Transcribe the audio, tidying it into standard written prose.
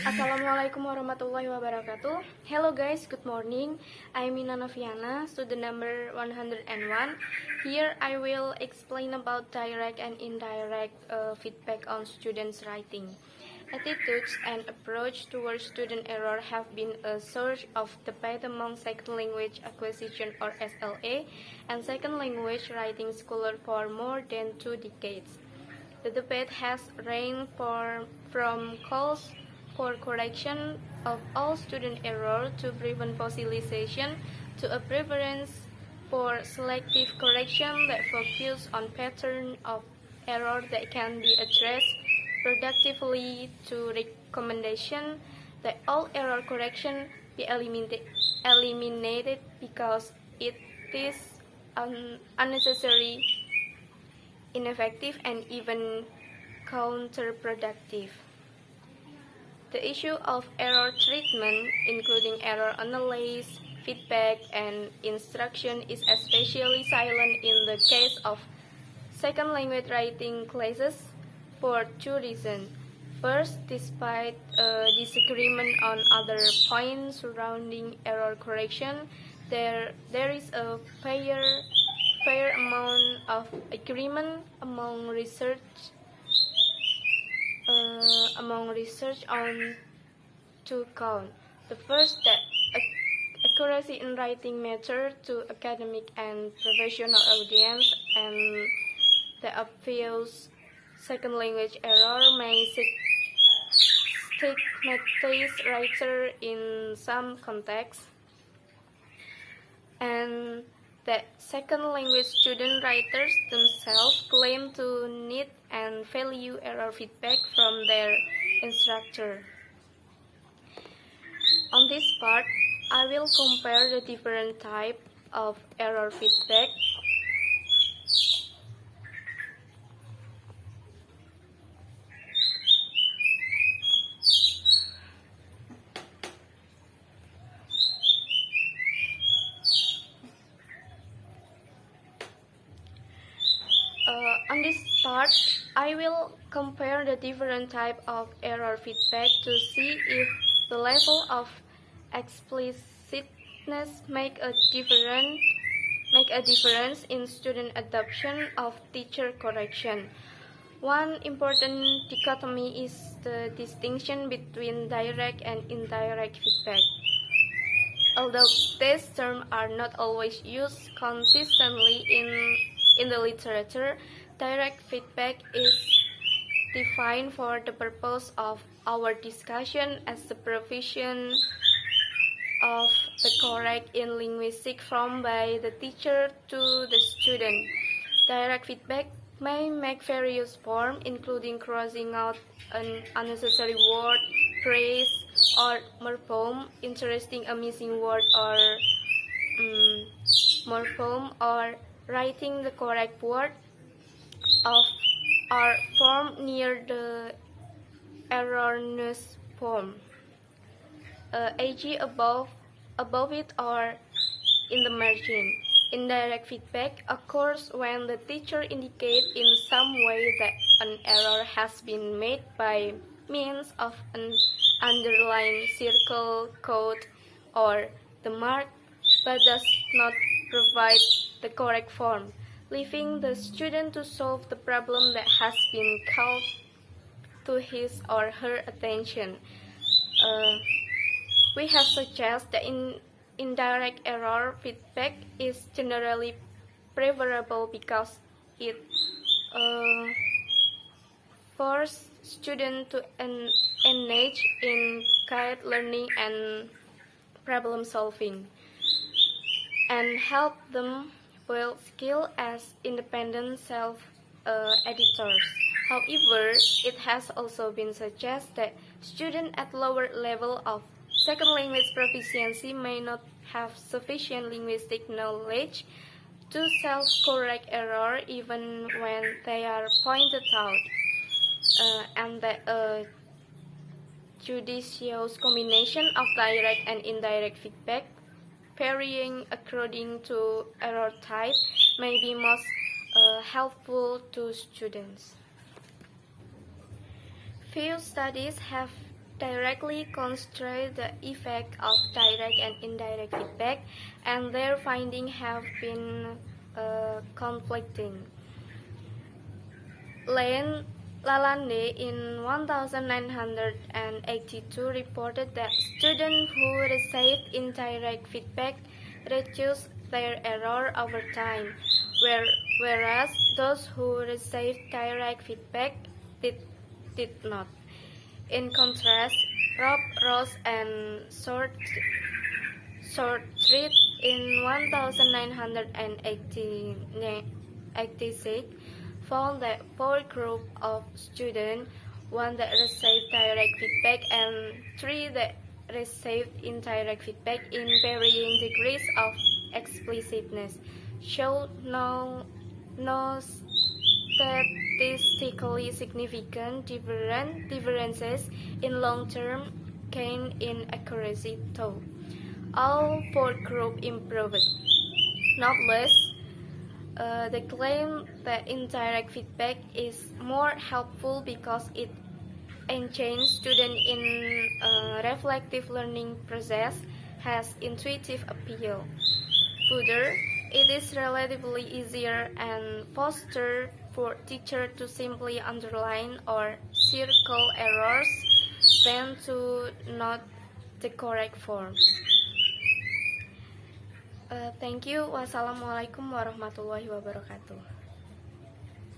Assalamualaikum warahmatullahi wabarakatuh. Hello guys, good morning. I'm Ina Noviana, student number 101. Here I will explain about direct and indirect feedback on students' writing. Attitudes and approach towards student error have been a source of debate among second language acquisition or SLA and second language writing scholars for more than 2 decades. The debate has ranged from calls for correction of all student error to prevent fossilization to a preference for selective correction that focus on pattern of error that can be addressed productively to recommendation that all error correction be eliminated because it is unnecessary, ineffective, and even counterproductive. The issue of error treatment, including error analysis, feedback, and instruction, is especially salient in the case of second language writing classes for 2 reasons. First, despite a disagreement on other points surrounding error correction, there is a fair amount of agreement among research on 2 counts. The first, that accuracy in writing matters to academic and professional audience, and the obvious second language error may stigmatize writer in some contexts, and that second language student writers themselves claim to need and value error feedback from their instructor. On this part, I will compare the different types of error feedback. On this part, I will compare the different type of error feedback to see if the level of explicitness make a difference in student adoption of teacher correction. One important dichotomy is the distinction between direct and indirect feedback. Although these terms are not always used consistently in the literature, direct feedback is defined for the purpose of our discussion as the provision of the correct in linguistic form by the teacher to the student. Direct feedback may make various forms, including crossing out an unnecessary word, phrase, or morpheme, interesting a missing word or morpheme, or writing the correct word of or form near the erroneous form, e.g. above it or in the margin. Indirect feedback occurs when the teacher indicates in some way that an error has been made by means of an underlined circle, code, or the mark, but does not provide the correct form, leaving the student to solve the problem that has been called to his or her attention. We have suggested that indirect error feedback is generally preferable because it forces students to engage in guide learning and problem solving, and help them build skill as independent self-editors. However, it has also been suggested that students at lower level of second language proficiency may not have sufficient linguistic knowledge to self-correct error even when they are pointed out, and that a judicious combination of direct and indirect feedback, varying according to error type, may be most helpful to students. Few studies have directly considered the effect of direct and indirect feedback, and their findings have been conflicting. Lalande in 1982 reported that students who received indirect feedback reduced their error over time, whereas those who received direct feedback did, did not. In contrast, Rob, Ross, and Shortstreet in 1986 found that four groups of students, one that received direct feedback and three that received indirect feedback in varying degrees of explicitness, showed no statistically significant differences in long-term gain in accuracy, though all four groups improved. Nonetheless, they claim that indirect feedback is more helpful because it engages students in a reflective learning process, has intuitive appeal. Further, it is relatively easier and faster for teachers to simply underline or circle errors than to note the correct form. Thank you. Wassalamualaikum warahmatullahi wabarakatuh.